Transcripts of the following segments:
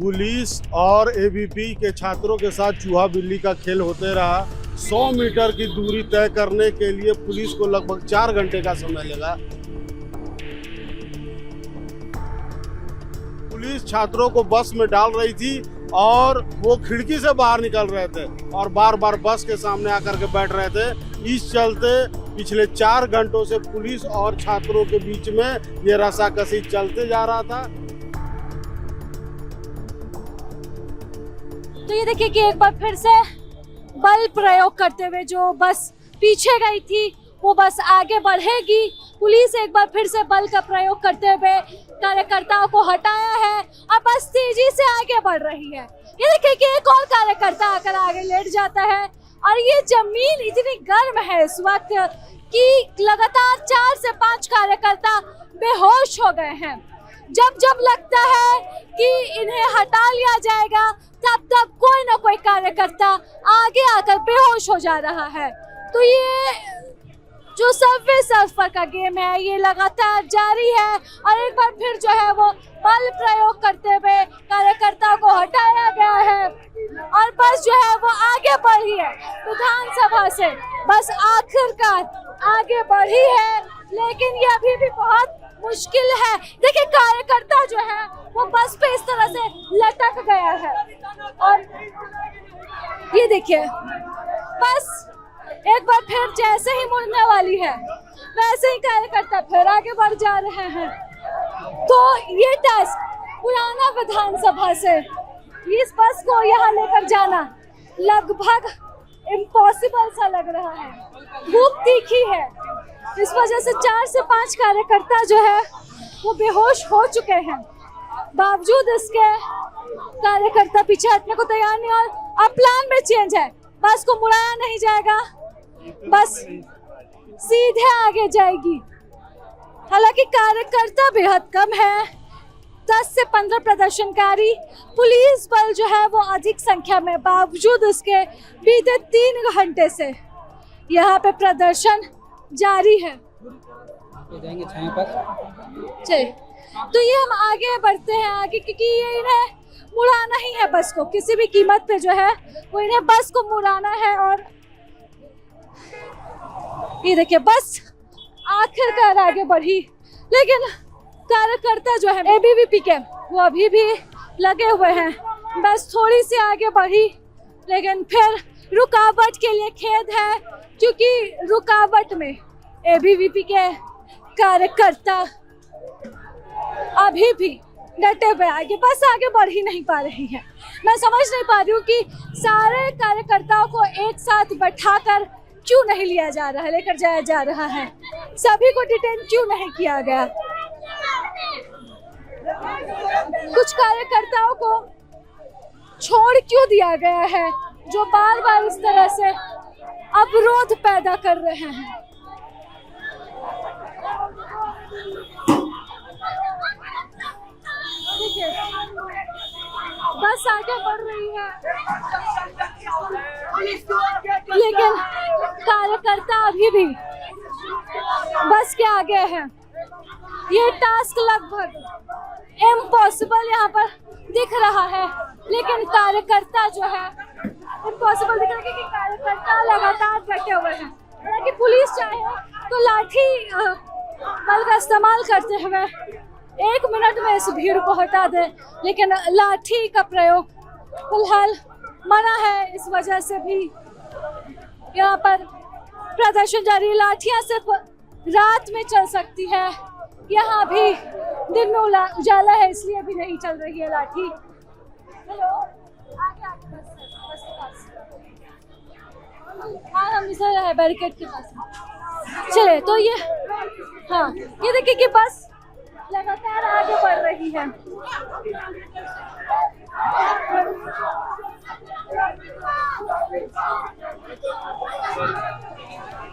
Police और ABP के छात्रों के साथ चूहा बिल्ली का खेल होते रहा। 100 मीटर की दूरी तय करने के लिए पुलिस को लगभग 4 घंटे का समय लगा। पुलिस छात्रों को बस में डाल रही थी और वो खिड़की से बाहर निकल रहे थे और बार बार बस के सामने आकर के बैठ रहे थे। इस चलते पिछले 4 घंटों से पुलिस और छात्रों के बीच में ये रस्साकसी चलते जा रहा था। तो ये देखिए कि एक बार फिर से बल प्रयोग करते हुए जो बस पीछे गई थी वो बस आगे बढ़ेगी। पुलिस एक बार फिर से बल का प्रयोग करते हुए कार्यकर्ताओं को हटाया है और बस तेजी से आगे बढ़ रही है। ये देखिए कि एक और कार्यकर्ता आकर आगे लेट जाता है और ये जमीन इतनी गर्म है इस वक्त कि लगातार 4 से 5 कार्यकर्ता बेहोश हो गए हैं। जब जब लगता है कि इन्हें हटा लिया जाएगा तब तब कोई ना कोई कार्यकर्ता आगे आकर बेहोश हो जा रहा है। तो ये जो सबवे सर्फर का गेम है ये लगातार जारी है और एक बार फिर जो है वो बल प्रयोग करते हुए कार्यकर्ताओं को हटाया गया है और बस जो है वो आगे बढ़ी है। विधानसभा से बस आखिरकार आगे बढ़ी है, लेकिन ये अभी भी बहुत मुश्किल है। देखिए कार्यकर्ता जो है वो बस पे इस तरह से लटक गया है और ये देखिए बस एक बार फिर जैसे ही मुड़ने वाली है वैसे ही कार्यकर्ता फिर आगे बढ़ जा रहे हैं। तो ये टास्क पुराना विधानसभा से इस बस को यहाँ लेकर जाना लगभग इम्पॉसिबल सा लग रहा है। भूख तीखी है, इस वजह से 4 से 5 कार्यकर्ता जो है वो बेहोश हो चुके हैं। बावजूद इसके कार्यकर्ता पीछे हटने को तैयार नहीं और अब प्लान में चेंज है। बस को मुड़ाया नहीं जाएगा, बस सीधे आगे जाएगी। हालांकि कार्यकर्ता बेहद कम है, 10 से 15 प्रदर्शनकारी। पुलिस बल जो है वो अधिक संख्या में, बावजूद उसके बीते 3 घंटे से यहाँ पे प्रदर्शन जारी है। चलिए तो ये हम आगे बढ़ते हैं आगे, क्योंकि ये इन्हें मुड़ाना ही है बस को, किसी भी कीमत पे जो है वो इन्हें बस को मुड़ाना है। और ये देखिए बस आखिरकार आगे बढ़ी, लेकिन कार्यकर्ता जो है एबीवीपी के वो अभी भी लगे हुए हैं। बस थोड़ी सी आगे बढ़ी, लेकिन फिर रुकावट के लिए खेद है, क्योंकि रुकावट में एबीवीपी के कार्यकर्ता अभी भी डटे हुए आगे, बस आगे बढ़ ही नहीं पा रही है। मैं समझ नहीं पा रही हूँ कि सारे कार्यकर्ताओं को एक साथ बैठाकर क्यों नहीं लिया जा रहा है, लेकर जाया जा रहा है, सभी को डिटेन क्यों नहीं किया गया। कुछ कार्यकर्ताओं को छोड़ क्यों दिया गया है जो बार बार इस तरह से अवरोध पैदा कर रहे हैं। बस आगे बढ़ रही है, लेकिन कार्यकर्ता अभी भी बस के आगे हैं। ये टास्क लगभग इम्पॉसिबल यहाँ पर दिख रहा है, लेकिन कार्यकर्ता जो है इम्पॉसिबल दिख रहा है क्योंकि कार्यकर्ता लगातार डटे हुए हैं। हालांकि पुलिस चाहे तो लाठी बल का इस्तेमाल करते हुए 1 मिनट में इस भीड़ को हटा दे, लेकिन लाठी का प्रयोग फिलहाल मना है। इस वजह से भी यहाँ पर प्रदर्शन जारी। लाठियाँ सिर्फ रात में चल सकती है, यहाँ भी दिन में उजाला है इसलिए भी नहीं चल रही है लाठी। हेलो, आगे आगे बस के पास। हाँ हम इधर है बैरिकेड के पास। चले तो ये हाँ ये देखिए कि बस लगातार आगे बढ़ रही है।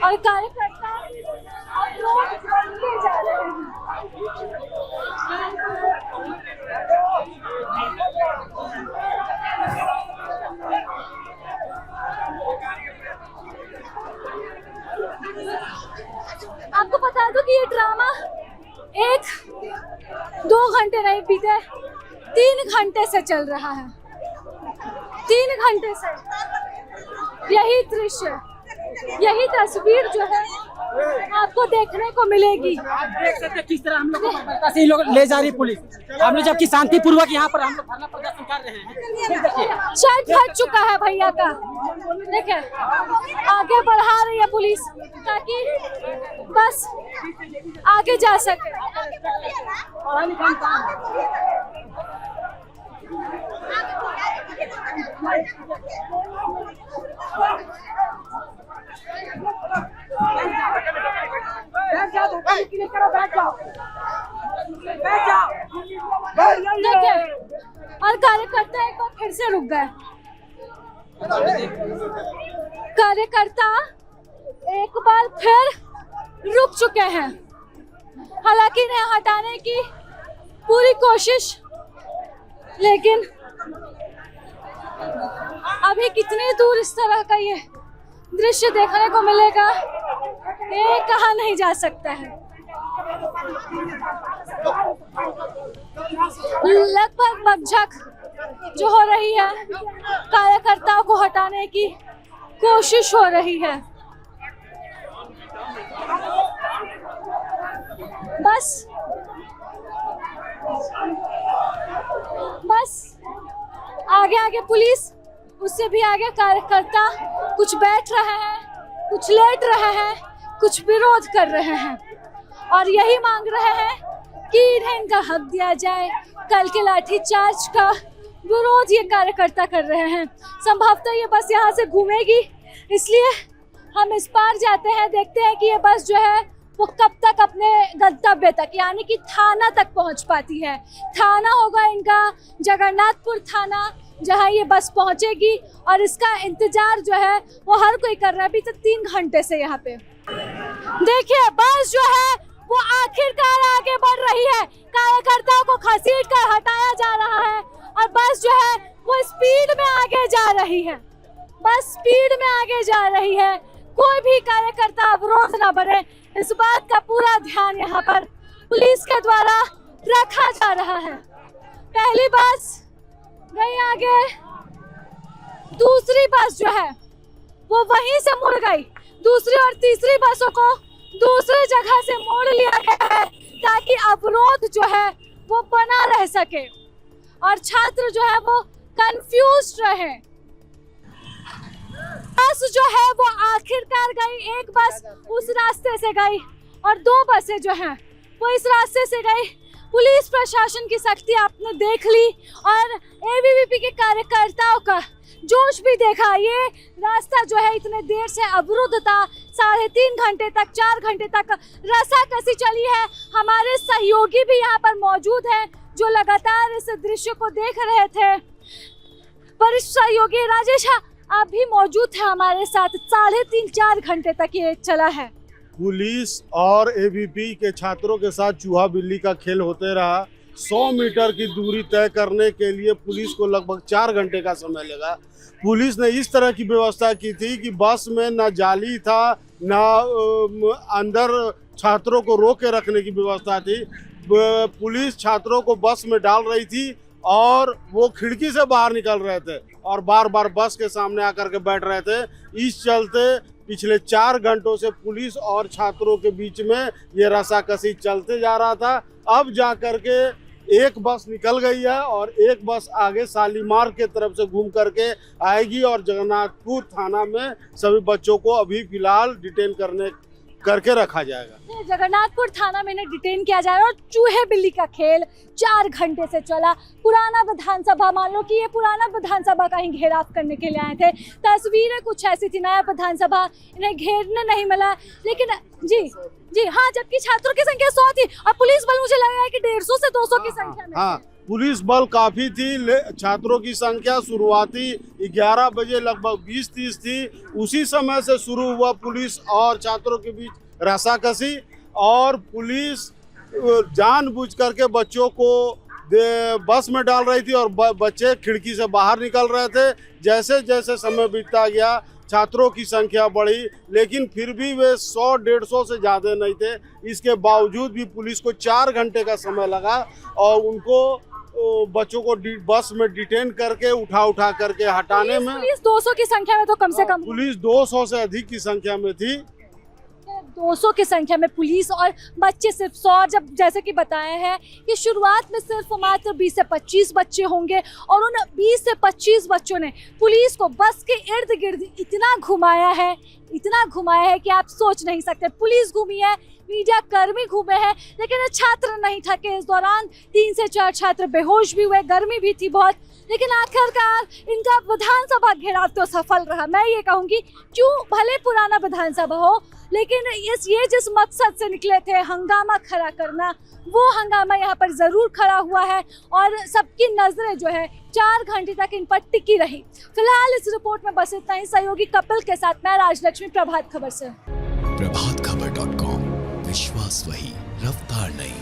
और कार्यकर्ता ले जा रहे हैं। आपको बता दूं कि ये ड्रामा 1-2 घंटे नहीं बीते, 3 घंटे से चल रहा है, 3 घंटे से यही दृश्य, यही तस्वीर जो है आपको देखने को मिलेगी। आप देख सकते हैं किस तरह हम लोग को बर्बरता से लोग ले जा रही है पुलिस। हम लोग जबकि शांतिपूर्वक यहाँ पर हम लोग धरना प्रदर्शन कर रहे हैं। शर्ट फट चुका है भैया का, देखिए आगे बढ़ा रही है पुलिस ताकि बस आगे जा सके। देखिए और कार्यकर्ता एक बार फिर से रुक गए। कार्यकर्ता एक बार फिर रुक चुके हैं, हालांकि इन्हें हटाने की पूरी कोशिश, लेकिन अभी कितनी दूर इस तरह का ये दृश्य देखने को मिलेगा ये कहा नहीं जा सकता है। लगभग मगझक जो हो रही है, कार्यकर्ताओं को हटाने की कोशिश हो रही है। बस आगे आगे पुलिस, उससे भी आगे कार्यकर्ता कुछ बैठ रहे हैं, कुछ लेट रहे हैं, कुछ विरोध कर रहे हैं और यही मांग रहे हैं कि इन्हें इनका हक दिया जाए। कल के लाठीचार्ज का विरोध ये कार्यकर्ता कर रहे हैं। संभवतः ये बस यहाँ से घूमेगी, इसलिए हम इस पार जाते हैं, देखते हैं कि ये बस जो है वो कब तक अपने गंतव्य तक यानी कि थाना तक पहुँच पाती है। थाना होगा इनका जगन्नाथपुर थाना, जहाँ ये बस पहुँचेगी और इसका इंतजार जो है वो हर कोई कर रहा है। अभी तक 3 घंटे से यहाँ पे देखिए बस जो है वो आखिरकार आगे बढ़ रही है। कार्यकर्ताओं को घसीट कर हटाया जा रहा है और बस जो है वो स्पीड में आगे जा रही है, बस स्पीड में आगे जा रही है। कोई भी कार्यकर्ता अवरोध न बने, इस बात का पूरा ध्यान यहाँ पर पुलिस के द्वारा रखा जा रहा है। पहली बस गई आगे, दूसरी बस जो है वो वहीं से मुड़ गई। दूसरी और तीसरी बसों को दूसरी जगह से मोड़ लिया गया है ताकि अवरोध जो है वो बना रह सके और छात्र जो है वो कंफ्यूज रहे। बस जो है वो आखिरकार गई, एक बस उस रास्ते से गई और 2 बसें जो हैं वो इस रास्ते से गई। पुलिस प्रशासन की सख्ती आपने देख ली और एबीवीपी के कार्यकर्ताओं का जोश भी देखा। ये रास्ता जो है इतने देर से अवरुद्ध था, 3.5 घंटे तक, 4 घंटे तक रस्साकसी चली है। हमारे सहयोगी भी यहाँ पर मौजूद हैं जो लगातार इस दृश्य को देख रहे थे। वरिष्ठ सहयोगी राजेश, आप भी मौजूद थे हमारे साथ। 3.5-4 घंटे तक ये चला है। पुलिस और एबीवीपी के छात्रों के साथ चूहा बिल्ली का खेल होते रहा। 100 मीटर की दूरी तय करने के लिए पुलिस को लगभग 4 घंटे का समय लगा। पुलिस ने इस तरह की व्यवस्था की थी कि बस में ना जाली था, ना अंदर छात्रों को रोक के रखने की व्यवस्था थी। पुलिस छात्रों को बस में डाल रही थी और वो खिड़की से बाहर निकल रहे थे और बार बार बस के सामने आकर के बैठ रहे थे। इस चलते पिछले 4 घंटों से पुलिस और छात्रों के बीच में ये रस्साकसी चलते जा रहा था। अब जाकर के एक बस निकल गई है और एक बस आगे शालीमार के तरफ से घूम करके आएगी और जगन्नाथपुर थाना में सभी बच्चों को अभी फिलहाल डिटेन करके रखा जाएगा। जगन्नाथपुर थाना में इन्हें डिटेन किया जा रहा है और चूहे बिल्ली का खेल 4 घंटे से चला। पुराना विधानसभा, मान लो कि ये पुराना विधानसभा का ही घेराव करने के लिए आए थे। तस्वीरें कुछ ऐसी थी, नया विधानसभा इन्हें घेरने नहीं मिला। लेकिन जी हाँ, जबकि छात्रों की संख्या 100 थी और पुलिस बल मुझे लग रहा है कि 150 से 200 की संख्या में। हाँ, पुलिस बल काफी थी। छात्रों की संख्या शुरुआती 11 बजे लगभग 20-30 थी। उसी समय से शुरू हुआ पुलिस और छात्रों के बीच रस्साकसी और पुलिस जानबूझ करके बच्चों को बस में डाल रही थी और बच्चे खिड़की से बाहर निकल रहे थे। जैसे जैसे समय बीतता गया छात्रों की संख्या बढ़ी, लेकिन फिर भी वे 100-150 से ज़्यादा नहीं थे। इसके बावजूद भी पुलिस को 4 घंटे का समय लगा और उनको बच्चों को बस में डिटेन करके उठा करके हटाने में पुलिस 200 की संख्या में तो कम से कम पुलिस 200 से अधिक की संख्या में थी। 200 की संख्या में पुलिस और बच्चे सिर्फ 100, जब जैसे कि बताया है कि शुरुआत में सिर्फ मात्र 20 से 25 बच्चे होंगे और उन 20 से 25 बच्चों ने पुलिस को बस के इर्द गिर्द इतना घुमाया है कि आप सोच नहीं सकते। पुलिस घूमी है, मीडिया कर्मी घूमे हैं, लेकिन छात्र नहीं थके। इस दौरान 3 से 4 छात्र बेहोश भी हुए, गर्मी भी थी बहुत, लेकिन आखिरकार इनका विधानसभा घेराव तो सफल रहा। मैं ये कहूँगी क्यों, भले पुराना विधानसभा हो, लेकिन ये जिस मकसद से निकले थे हंगामा खड़ा करना, वो हंगामा यहाँ पर ज़रूर खड़ा हुआ है और सबकी नज़रें जो है 4 घंटे तक इन पर टिकी रही। फिलहाल इस रिपोर्ट में बस इतना ही। सहयोगी कपिल के साथ मैं राजलक्ष्मी, प्रभात खबर से। प्रभातखबर.com, विश्वास वही, रफ्तार नहीं।